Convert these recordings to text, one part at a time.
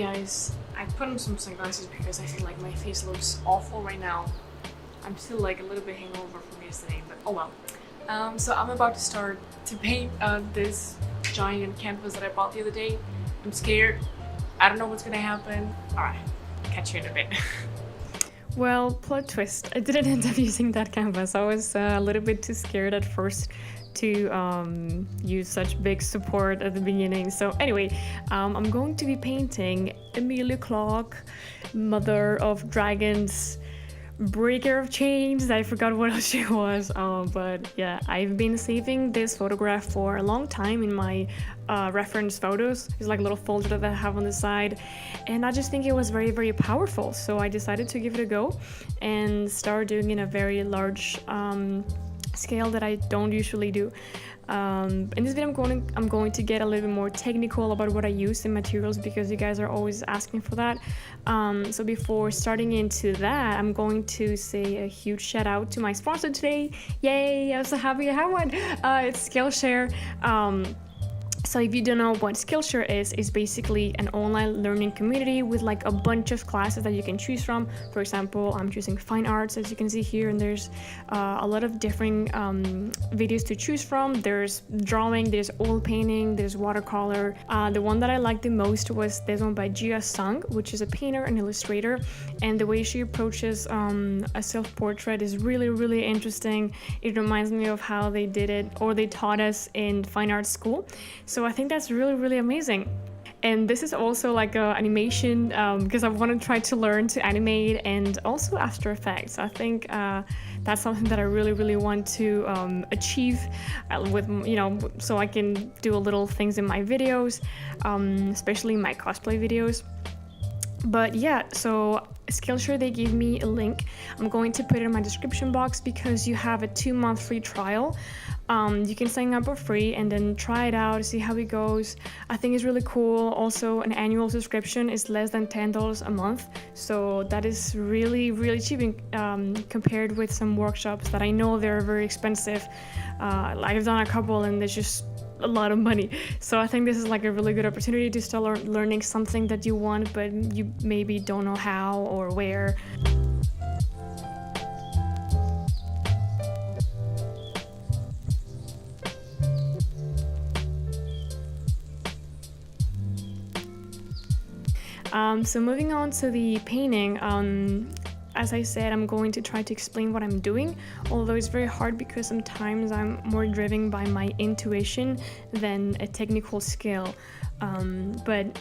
guys, I put on some sunglasses because I feel like my face looks awful right now. I'm still like a little bit hangover from yesterday, but oh well. So I'm about to start to paint this giant canvas that I bought the other day. I'm scared. I don't know what's gonna happen. Alright, catch you in a bit. Well, plot twist. I didn't end up using that canvas. I was a little bit too scared at first to use such big support at the beginning. So anyway, I'm going to be painting Emilia Clarke, Mother of Dragons, Breaker of Chains. I forgot what else she was, but yeah, I've been saving this photograph for a long time in my reference photos. It's like a little folder that I have on the side, and I just think it was very, very powerful. So I decided to give it a go and start doing in a very large scale that I don't usually do. In this video I'm going to get a little bit more technical about what I use in materials because you guys are always asking for that. So before starting into that, I'm going to say a huge shout out to my sponsor today. Yay, I'm so happy I have one. It's Skillshare. So if you don't know what Skillshare is, it's basically an online learning community with like a bunch of classes that you can choose from. For example, I'm choosing fine arts, as you can see here, and there's a lot of different videos to choose from. There's drawing, there's oil painting, there's watercolor. The one that I liked the most was this one by Jia Sung, which is a painter and illustrator, and the way she approaches a self-portrait is really, really interesting. It reminds me of how they did it, or they taught us in fine arts school. So I think that's really, really amazing. And this is also like animation because I want to try to learn to animate, and also After Effects. I think that's something that I really, really want to achieve with, so I can do little things in my videos, especially my cosplay videos. But yeah, so Skillshare, they gave me a link. I'm going to put it in my description box because you have a 2-month free trial. You can sign up for free and then try it out, see how it goes. I think it's really cool. Also, an annual subscription is less than $10 a month. So that is really, really cheap compared with some workshops that I know they're very expensive. I've done a couple and there's just a lot of money. So I think this is like a really good opportunity to start learning something that you want, but you maybe don't know how or where. So moving on to the painting, as I said, I'm going to try to explain what I'm doing, although it's very hard because sometimes I'm more driven by my intuition than a technical skill. But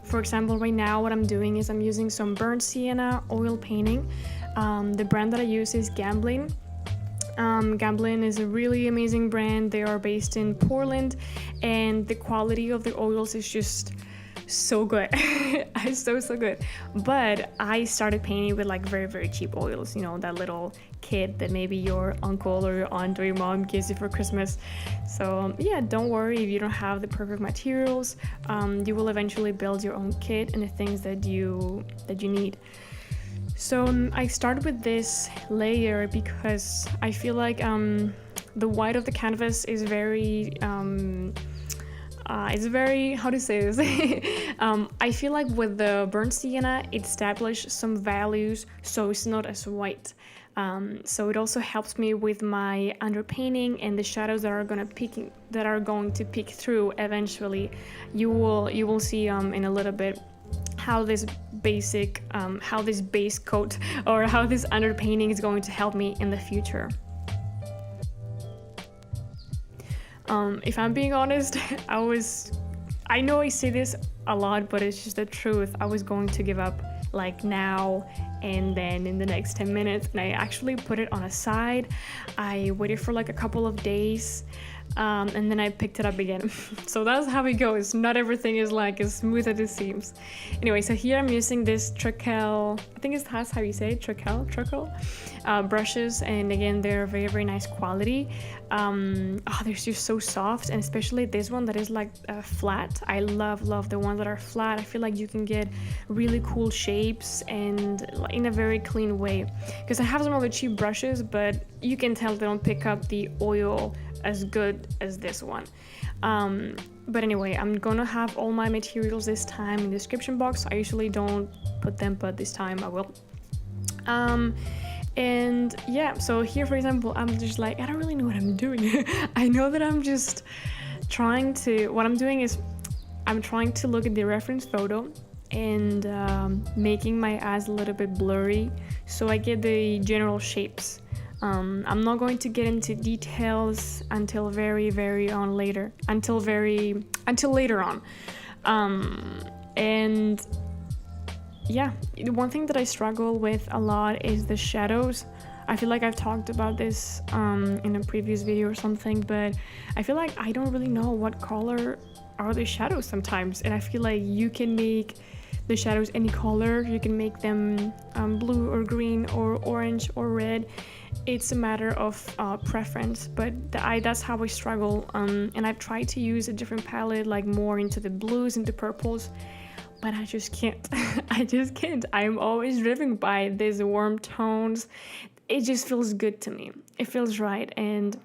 for example, right now what I'm doing is I'm using some burnt sienna oil painting. The brand that I use is Gamblin. Gamblin is a really amazing brand. They are based in Portland, and the quality of the oils is just so good. It's so good. But I started painting with like very, very cheap oils, that little kit that maybe your uncle or your aunt or your mom gives you for Christmas. So yeah, don't worry if you don't have the perfect materials. You will eventually build your own kit and the things that you need. So I started with this layer because I feel like the white of the canvas is very it's very, how to say this? I feel like with the burnt sienna, it established some values, so it's not as white. So it also helps me with my underpainting and the shadows that are going to peek through eventually. You will see in a little bit how this base coat or how this underpainting is going to help me in the future. If I'm being honest, I know I say this a lot, but it's just the truth. I was going to give up like now and then in the next 10 minutes, and I actually put it on a side. I waited for like a couple of days, and then I picked it up again. So that's how it goes. Not everything is like as smooth as it seems. Anyway, so here I'm using this Treacle, I think that's how you say it, Treacle brushes, and again, they're very, very nice quality. They're just so soft, and especially this one that is like flat. I love the ones that are flat. I feel like you can get really cool shapes and in a very clean way, because I have some of the cheap brushes, but you can tell they don't pick up the oil as good as this one. But anyway, I'm gonna have all my materials this time in the description box. I usually don't put them, but this time I will. And yeah, so here for example, I'm just like, I don't really know what I'm doing. I know that I'm just trying to, what I'm doing is I'm trying to look at the reference photo and making my eyes a little bit blurry so I get the general shapes. I'm not going to get into details until later on. And yeah, the one thing that I struggle with a lot is the shadows. I feel like I've talked about this in a previous video or something, but I feel like I don't really know what color are the shadows sometimes, and I feel like you can make the shadows any color. You can make them blue or green or orange or red. It's a matter of preference, but that's how I struggle, and I've tried to use a different palette, like more into the blues, into purples, but I just can't. I just can't. I'm always driven by these warm tones. It just feels good to me. It feels right, and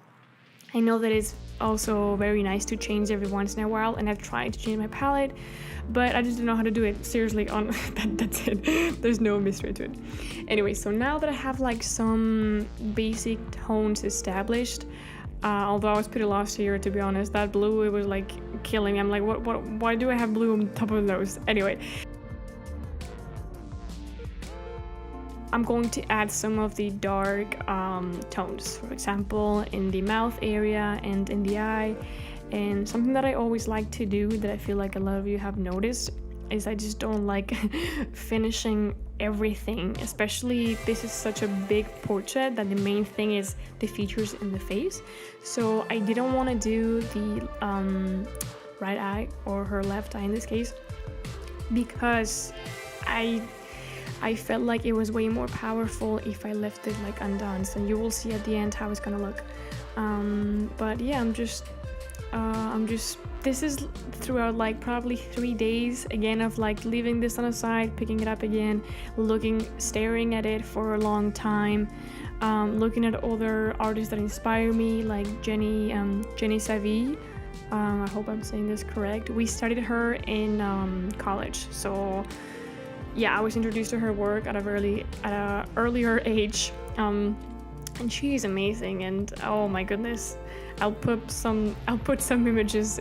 I know that it's also very nice to change every once in a while, and I've tried to change my palette, but I just don't know how to do it. Seriously, that's it. There's no mystery to it. Anyway, so now that I have like some basic tones established, although I was pretty lost here, to be honest, that blue, it was like killing me. I'm like, why do I have blue on top of those? Anyway, I'm going to add some of the dark tones, for example, in the mouth area and in the eye. And something that I always like to do, that I feel like a lot of you have noticed, is I just don't like finishing everything, especially this is such a big portrait that the main thing is the features in the face. So I didn't want to do the right eye, or her left eye in this case, because I felt like it was way more powerful if I left it like undone. So you will see at the end how it's gonna look. But yeah, this is throughout like probably 3 days again of like leaving this on the side, picking it up again, staring at it for a long time, looking at other artists that inspire me, like Jenny Savy. I hope I'm saying this correct. We studied her in college, so yeah, I was introduced to her work at a earlier age, and she's amazing. And oh my goodness, I'll put some images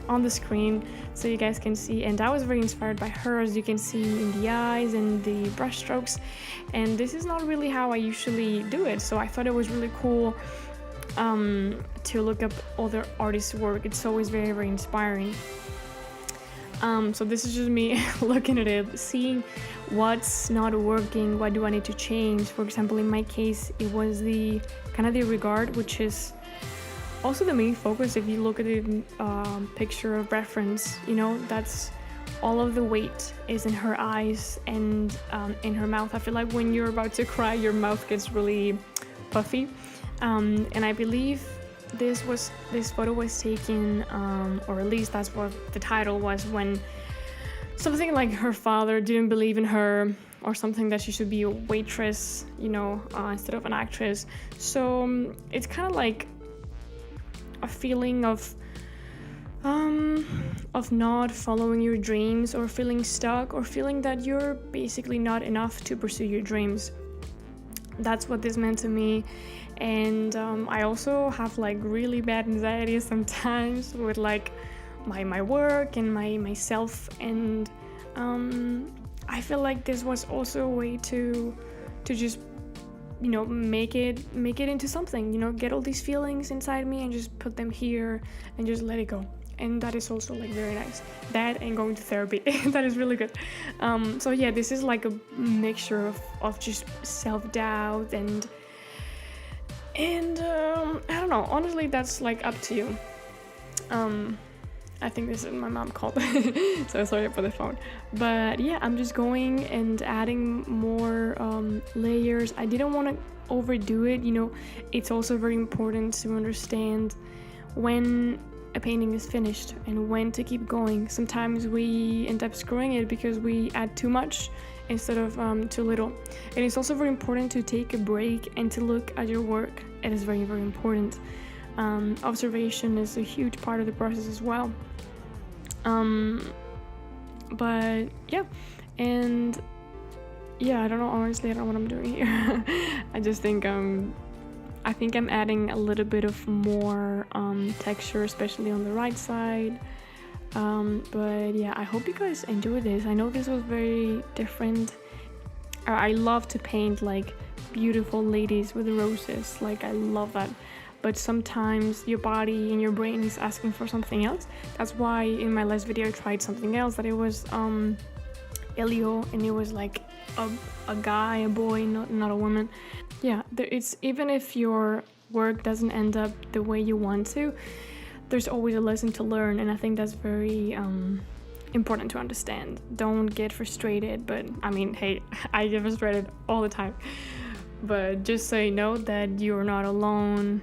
on the screen so you guys can see. And I was very inspired by her, as you can see in the eyes and the brush strokes. And this is not really how I usually do it, so I thought it was really cool to look up other artists' work. It's always very, very inspiring. So this is just me looking at it, seeing what's not working, what do I need to change. For example, in my case, it was the regard, which is also the main focus. If you look at the picture of reference, you know, that's all of the weight is in her eyes and in her mouth. I feel like when you're about to cry, your mouth gets really puffy, and I believe this photo was taken, or at least that's what the title was, when something like her father didn't believe in her, or something that she should be a waitress, you know, instead of an actress. So it's kind of like a feeling of not following your dreams, or feeling stuck, or feeling that you're basically not enough to pursue your dreams. That's what this meant to me. And I also have like really bad anxiety sometimes with like my work and myself, and I feel like this was also a way to just, you know, make it into something, you know, get all these feelings inside me and just put them here and just let it go. And that is also like very nice. That and going to therapy, that is really good. So yeah, this is like a mixture of just self-doubt and I don't know, honestly, that's like up to you. I think this is my mom called, so sorry for the phone. But yeah, I'm just going and adding more layers. I didn't want to overdo it, you know. It's also very important to understand when a painting is finished and when to keep going. Sometimes we end up screwing it because we add too much instead of too little. And it's also very important to take a break and to look at your work. It is very, very important. Observation is a huge part of the process as well. But yeah, and yeah, I don't know, honestly, I don't know what I'm doing here. I just think I'm adding a little bit of more texture, especially on the right side. But yeah, I hope you guys enjoy this. I know this was very different. I love to paint like beautiful ladies with roses, like I love that. But sometimes your body and your brain is asking for something else. That's why in my last video I tried something else, that it was Elio, and it was like a guy, a boy, not a woman. Yeah, it's even if your work doesn't end up the way you want to, there's always a lesson to learn, and I think that's very important to understand. Don't get frustrated, but I mean, hey, I get frustrated all the time. But just so you know that you're not alone,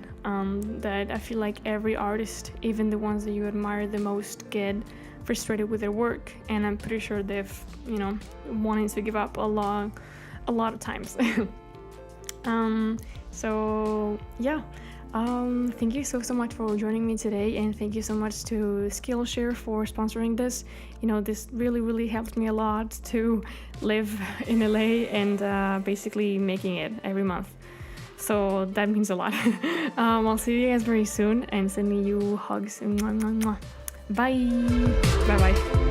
that I feel like every artist, even the ones that you admire the most, get frustrated with their work, and I'm pretty sure they've, wanting to give up a lot of times. So yeah, thank you so much for joining me today, and thank you so much to Skillshare for sponsoring this. This really helped me a lot to live in LA and basically making it every month. So that means a lot. I'll see you guys very soon, and sending you hugs. Bye bye.